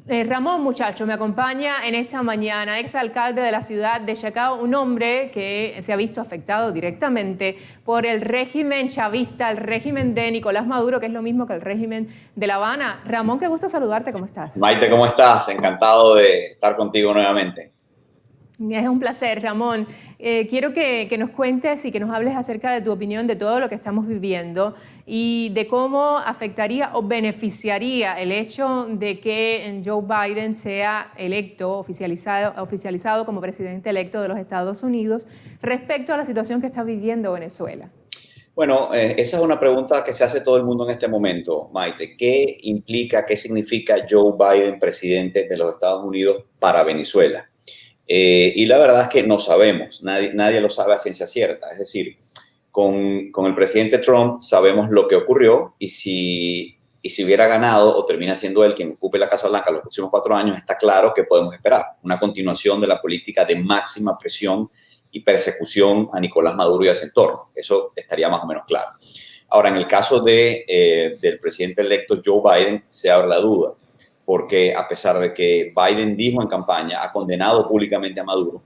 Ramón, muchacho, me acompaña en esta mañana, exalcalde de la ciudad de Chacao, un hombre que se ha visto afectado directamente por el régimen chavista, el régimen de Nicolás Maduro, que es lo mismo que el régimen de La Habana. Ramón, qué gusto saludarte, ¿cómo estás? Maite, ¿cómo estás? Encantado de estar contigo nuevamente. Es un placer, Ramón. Quiero que nos cuentes y que nos hables acerca de tu opinión de todo lo que estamos viviendo y de cómo afectaría o beneficiaría el hecho de que Joe Biden sea electo, oficializado como presidente electo de los Estados Unidos respecto a la situación que está viviendo Venezuela. Bueno, esa es una pregunta que se hace todo el mundo en este momento, Maite. ¿Qué implica, qué significa Joe Biden, presidente de los Estados Unidos, para Venezuela? Y la verdad es que no sabemos, nadie lo sabe a ciencia cierta. Es decir, con el presidente Trump sabemos lo que ocurrió y si hubiera ganado o termina siendo él quien ocupe la Casa Blanca los próximos 4 años, está claro que podemos esperar una continuación de la política de máxima presión y persecución a Nicolás Maduro y a su entorno. Eso estaría más o menos claro. Ahora, en el caso del presidente electo Joe Biden, se abre la duda, porque a pesar de que Biden dijo en campaña, ha condenado públicamente a Maduro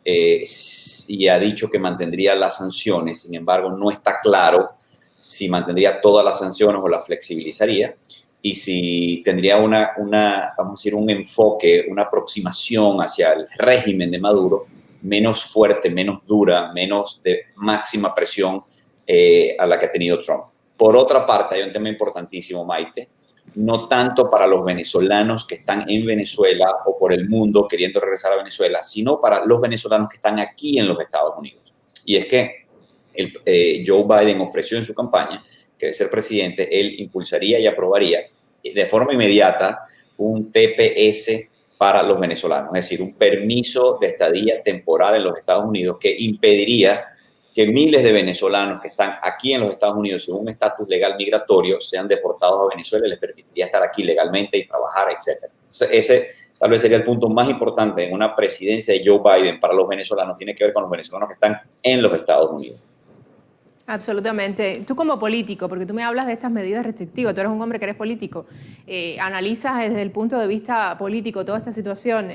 y ha dicho que mantendría las sanciones, sin embargo, no está claro si mantendría todas las sanciones o las flexibilizaría y si tendría vamos a decir, un enfoque, una aproximación hacia el régimen de Maduro menos fuerte, menos dura, menos de máxima presión a la que ha tenido Trump. Por otra parte, hay un tema importantísimo, Maite, no tanto para los venezolanos que están en Venezuela o por el mundo queriendo regresar a Venezuela, sino para los venezolanos que están aquí en los Estados Unidos. Y es que Joe Biden ofreció en su campaña que de ser presidente, él impulsaría y aprobaría de forma inmediata un TPS para los venezolanos, es decir, un permiso de estadía temporal en los Estados Unidos que impediría que miles de venezolanos que están aquí en los Estados Unidos sin un estatus legal migratorio sean deportados a Venezuela y les permitiría estar aquí legalmente y trabajar, etc. Entonces, ese tal vez sería el punto más importante en una presidencia de Joe Biden para los venezolanos, tiene que ver con los venezolanos que están en los Estados Unidos. Absolutamente. Tú como político, porque tú me hablas de estas medidas restrictivas, tú eres un hombre que eres político, analizas desde el punto de vista político toda esta situación,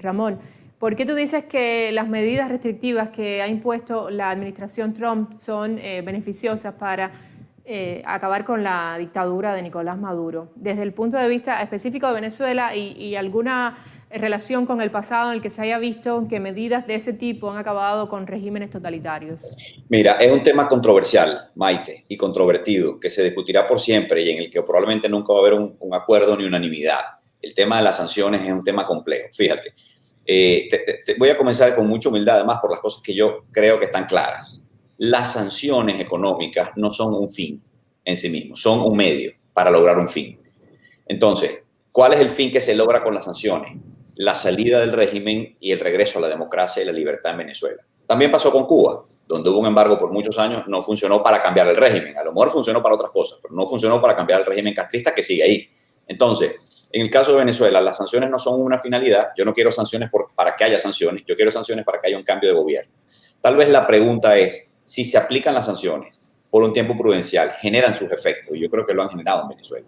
Ramón. ¿Por qué tú dices que las medidas restrictivas que ha impuesto la administración Trump son beneficiosas para acabar con la dictadura de Nicolás Maduro? Desde el punto de vista específico de Venezuela y alguna relación con el pasado en el que se haya visto que medidas de ese tipo han acabado con regímenes totalitarios. Mira, es un tema controversial, Maite, y controvertido, que se discutirá por siempre y en el que probablemente nunca va a haber un acuerdo ni unanimidad. El tema de las sanciones es un tema complejo. Fíjate, voy a comenzar con mucha humildad, además, por las cosas que yo creo que están claras. Las sanciones económicas no son un fin en sí mismos, son un medio para lograr un fin. Entonces, ¿cuál es el fin que se logra con las sanciones? La salida del régimen y el regreso a la democracia y la libertad en Venezuela. También pasó con Cuba, donde hubo un embargo por muchos años, no funcionó para cambiar el régimen. A lo mejor funcionó para otras cosas, pero no funcionó para cambiar el régimen castrista que sigue ahí. Entonces, en el caso de Venezuela, las sanciones no son una finalidad. Yo no quiero sanciones para que haya sanciones, yo quiero sanciones para que haya un cambio de gobierno. Tal vez la pregunta es, si se aplican las sanciones por un tiempo prudencial, generan sus efectos, y yo creo que lo han generado en Venezuela.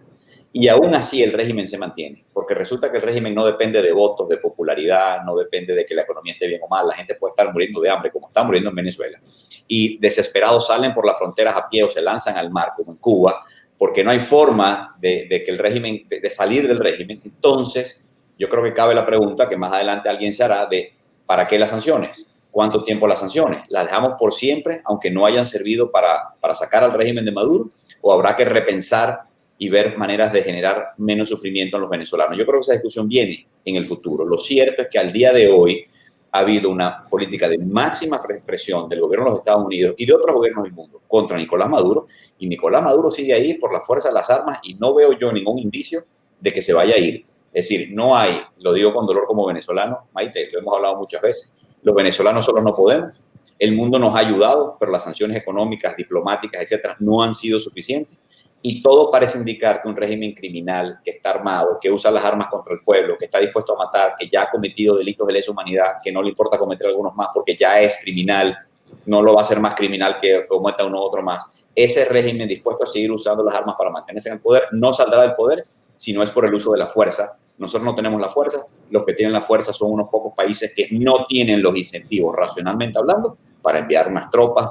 Y aún así el régimen se mantiene, porque resulta que el régimen no depende de votos, de popularidad, no depende de que la economía esté bien o mal, la gente puede estar muriendo de hambre como está muriendo en Venezuela, y desesperados salen por las fronteras a pie o se lanzan al mar como en Cuba, porque no hay forma de que el régimen, de salir del régimen. Entonces, yo creo que cabe la pregunta que más adelante alguien se hará de ¿para qué las sanciones? ¿Cuánto tiempo las sanciones? ¿Las dejamos por siempre, aunque no hayan servido para sacar al régimen de Maduro? ¿O habrá que repensar y ver maneras de generar menos sufrimiento en los venezolanos? Yo creo que esa discusión viene en el futuro. Lo cierto es que al día de hoy ha habido una política de máxima presión del gobierno de los Estados Unidos y de otros gobiernos del mundo contra Nicolás Maduro, y Nicolás Maduro sigue ahí por la fuerza de las armas y no veo yo ningún indicio de que se vaya a ir. Es decir, no hay, lo digo con dolor como venezolano, Maite, lo hemos hablado muchas veces, los venezolanos solos no podemos, el mundo nos ha ayudado, pero las sanciones económicas, diplomáticas, etcétera, no han sido suficientes. Y todo parece indicar que un régimen criminal que está armado, que usa las armas contra el pueblo, que está dispuesto a matar, que ya ha cometido delitos de lesa humanidad, que no le importa cometer algunos más porque ya es criminal, no lo va a hacer más criminal que cometa uno u otro más. Ese régimen dispuesto a seguir usando las armas para mantenerse en el poder no saldrá del poder si no es por el uso de la fuerza. Nosotros no tenemos la fuerza, los que tienen la fuerza son unos pocos países que no tienen los incentivos, racionalmente hablando, para enviar unas tropas,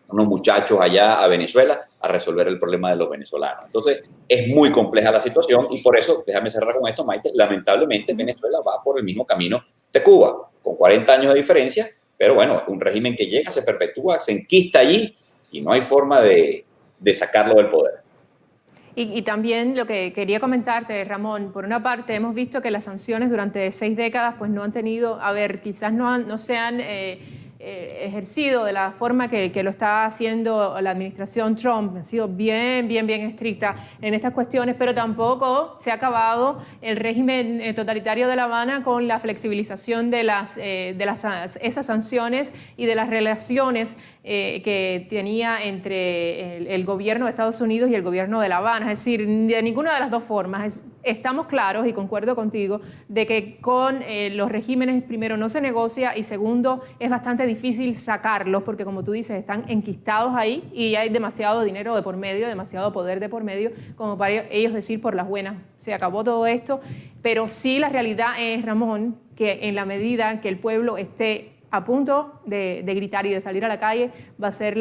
unos muchachos allá a Venezuela a resolver el problema de los venezolanos. Entonces, es muy compleja la situación y por eso, déjame cerrar con esto, Maite, lamentablemente Venezuela va por el mismo camino de Cuba, con 40 años de diferencia, pero bueno, un régimen que llega, se perpetúa, se enquista allí y no hay forma de sacarlo del poder. Y también lo que quería comentarte, Ramón, por una parte hemos visto que las sanciones durante 6 décadas pues no han tenido, a ver, quizás no se han ejercido de la forma que lo está haciendo la administración Trump, ha sido bien estricta en estas cuestiones, pero tampoco se ha acabado el régimen totalitario de La Habana con la flexibilización de esas sanciones y de las relaciones que tenía entre el gobierno de Estados Unidos y el gobierno de La Habana. Es decir, de ninguna de las dos formas. Estamos claros, y concuerdo contigo, de que con los regímenes, primero, no se negocia y segundo, es bastante difícil sacarlos porque, como tú dices, están enquistados ahí y hay demasiado dinero de por medio, demasiado poder de por medio, como para ellos decir por las buenas, se acabó todo esto. Pero sí, la realidad es, Ramón, que en la medida que el pueblo esté a punto de gritar y de salir a la calle, va a ser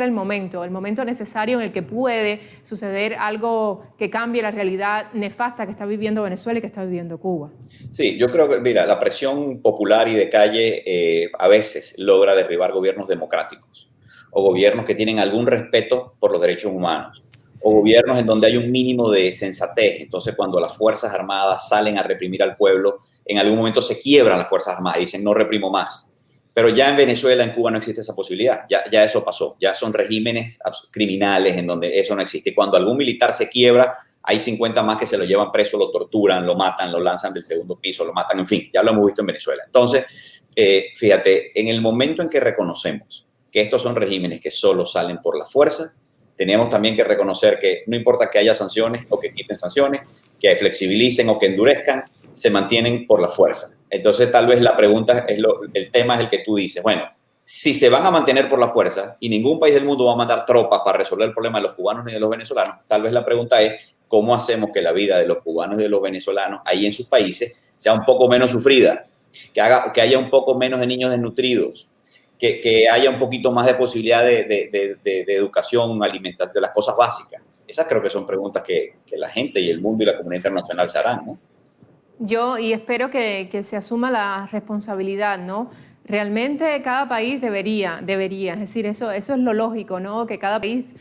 el momento necesario en el que puede suceder algo que cambie la realidad nefasta que está viviendo Venezuela y que está viviendo Cuba. Sí, yo creo que, mira, la presión popular y de calle a veces logra derribar gobiernos democráticos o gobiernos que tienen algún respeto por los derechos humanos. Sí. O gobiernos en donde hay un mínimo de sensatez. Entonces, cuando las Fuerzas Armadas salen a reprimir al pueblo, en algún momento se quiebran las Fuerzas Armadas y dicen no reprimo más. Pero ya en Venezuela, en Cuba no existe esa posibilidad. Ya eso pasó. Ya son regímenes criminales en donde eso no existe. Y cuando algún militar se quiebra, hay 50 más que se lo llevan preso, lo torturan, lo matan, lo lanzan del segundo piso, lo matan, en fin, ya lo hemos visto en Venezuela. Entonces, fíjate, en el momento en que reconocemos que estos son regímenes que solo salen por la fuerza, tenemos también que reconocer que no importa que haya sanciones o que quiten sanciones, que flexibilicen o que endurezcan, se mantienen por la fuerza. Entonces, tal vez la pregunta, el tema es el que tú dices, bueno, si se van a mantener por la fuerza y ningún país del mundo va a mandar tropas para resolver el problema de los cubanos ni de los venezolanos, tal vez la pregunta es, ¿cómo hacemos que la vida de los cubanos y de los venezolanos ahí en sus países sea un poco menos sufrida? Que haya un poco menos de niños desnutridos, que haya un poquito más de posibilidad de educación, alimentación, de las cosas básicas. Esas creo que son preguntas que la gente y el mundo y la comunidad internacional se harán, ¿no? Yo y espero que se asuma la responsabilidad, ¿no? Realmente cada país debería, es decir, eso es lo lógico, ¿no? Que cada país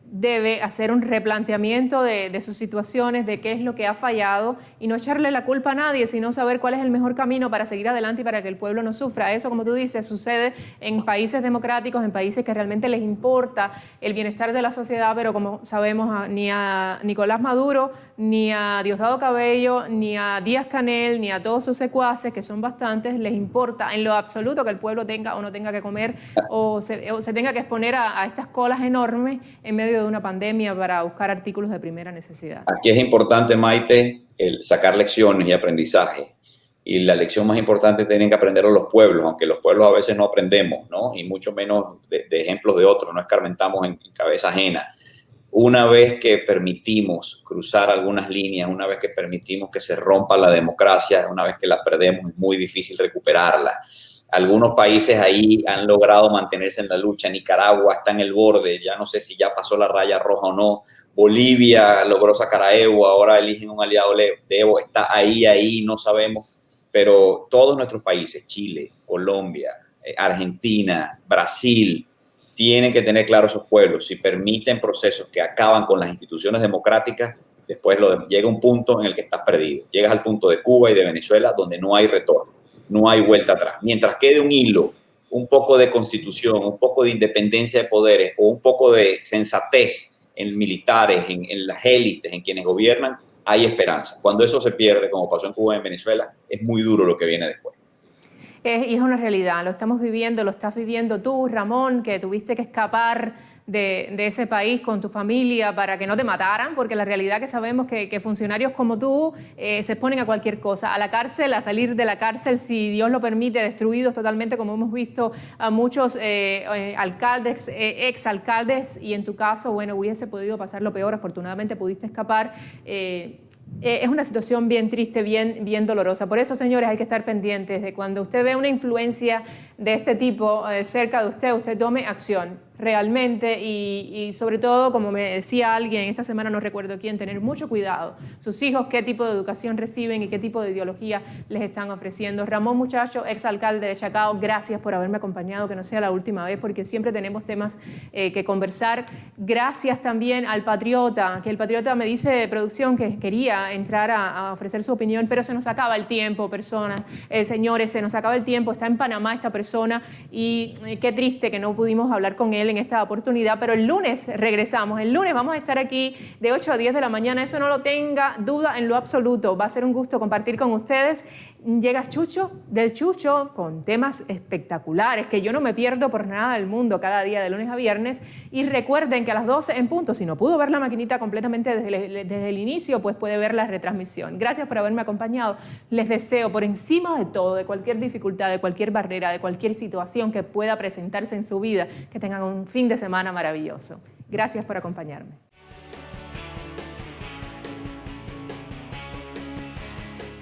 debe hacer un replanteamiento de sus situaciones, de qué es lo que ha fallado y no echarle la culpa a nadie, sino saber cuál es el mejor camino para seguir adelante y para que el pueblo no sufra. Eso, como tú dices, sucede en países democráticos, en países que realmente les importa el bienestar de la sociedad, pero como sabemos, ni a Nicolás Maduro, ni a Diosdado Cabello, ni a Díaz-Canel, ni a todos sus secuaces, que son bastantes, les importa en lo absoluto que el pueblo tenga o no tenga que comer o se tenga que exponer a estas colas enormes en medio de una pandemia para buscar artículos de primera necesidad. Aquí es importante, Maite, el sacar lecciones y aprendizaje. Y la lección más importante tienen que aprenderlo los pueblos, aunque los pueblos a veces no aprendemos, ¿no? Y mucho menos de ejemplos de otros, no escarmentamos en cabeza ajena. Una vez que permitimos cruzar algunas líneas, una vez que permitimos que se rompa la democracia, una vez que la perdemos, es muy difícil recuperarla. Algunos países ahí han logrado mantenerse en la lucha. Nicaragua está en el borde, ya no sé si ya pasó la raya roja o no. Bolivia logró sacar a Evo, ahora eligen un aliado de Evo, está ahí, no sabemos. Pero todos nuestros países, Chile, Colombia, Argentina, Brasil, tienen que tener claro esos pueblos. Si permiten procesos que acaban con las instituciones democráticas, después llega un punto en el que estás perdido. Llegas al punto de Cuba y de Venezuela donde no hay retorno, no hay vuelta atrás. Mientras quede un hilo, un poco de constitución, un poco de independencia de poderes o un poco de sensatez en militares, en las élites, en quienes gobiernan, hay esperanza. Cuando eso se pierde, como pasó en Cuba y en Venezuela, es muy duro lo que viene después. Y es una realidad, lo estamos viviendo, lo estás viviendo tú, Ramón, que tuviste que escapar de ese país con tu familia para que no te mataran, porque la realidad que sabemos que funcionarios como tú se exponen a cualquier cosa, a la cárcel, a salir de la cárcel, si Dios lo permite, destruidos totalmente, como hemos visto a muchos alcaldes, exalcaldes, y en tu caso, bueno, hubiese podido pasar lo peor, afortunadamente pudiste escapar. Es una situación bien triste, bien dolorosa. Por eso, señores, hay que estar pendientes de cuando usted ve una influencia de este tipo cerca de usted, usted tome acción realmente y sobre todo, como me decía alguien, esta semana no recuerdo quién, tener mucho cuidado. Sus hijos, qué tipo de educación reciben y qué tipo de ideología les están ofreciendo. Ramón Muchacho, exalcalde de Chacao, gracias por haberme acompañado, que no sea la última vez, porque siempre tenemos temas que conversar. Gracias también al Patriota, que el Patriota me dice de producción que quería entrar a ofrecer su opinión, pero se nos acaba el tiempo, personas, señores, se nos acaba el tiempo, está en Panamá esta persona y qué triste que no pudimos hablar con él en esta oportunidad, pero el lunes regresamos, el lunes vamos a estar aquí de 8 a 10 de la mañana, eso no lo tenga duda en lo absoluto, va a ser un gusto compartir con ustedes. Llega Chucho del Chucho con temas espectaculares que yo no me pierdo por nada del mundo cada día de lunes a viernes, y recuerden que a las 12 en punto, si no pudo ver la maquinita completamente desde el inicio, pues puede ver la retransmisión. Gracias por haberme acompañado, les deseo por encima de todo, de cualquier dificultad, de cualquier barrera, de cualquier situación que pueda presentarse en su vida, que tengan un fin de semana maravilloso. Gracias por acompañarme.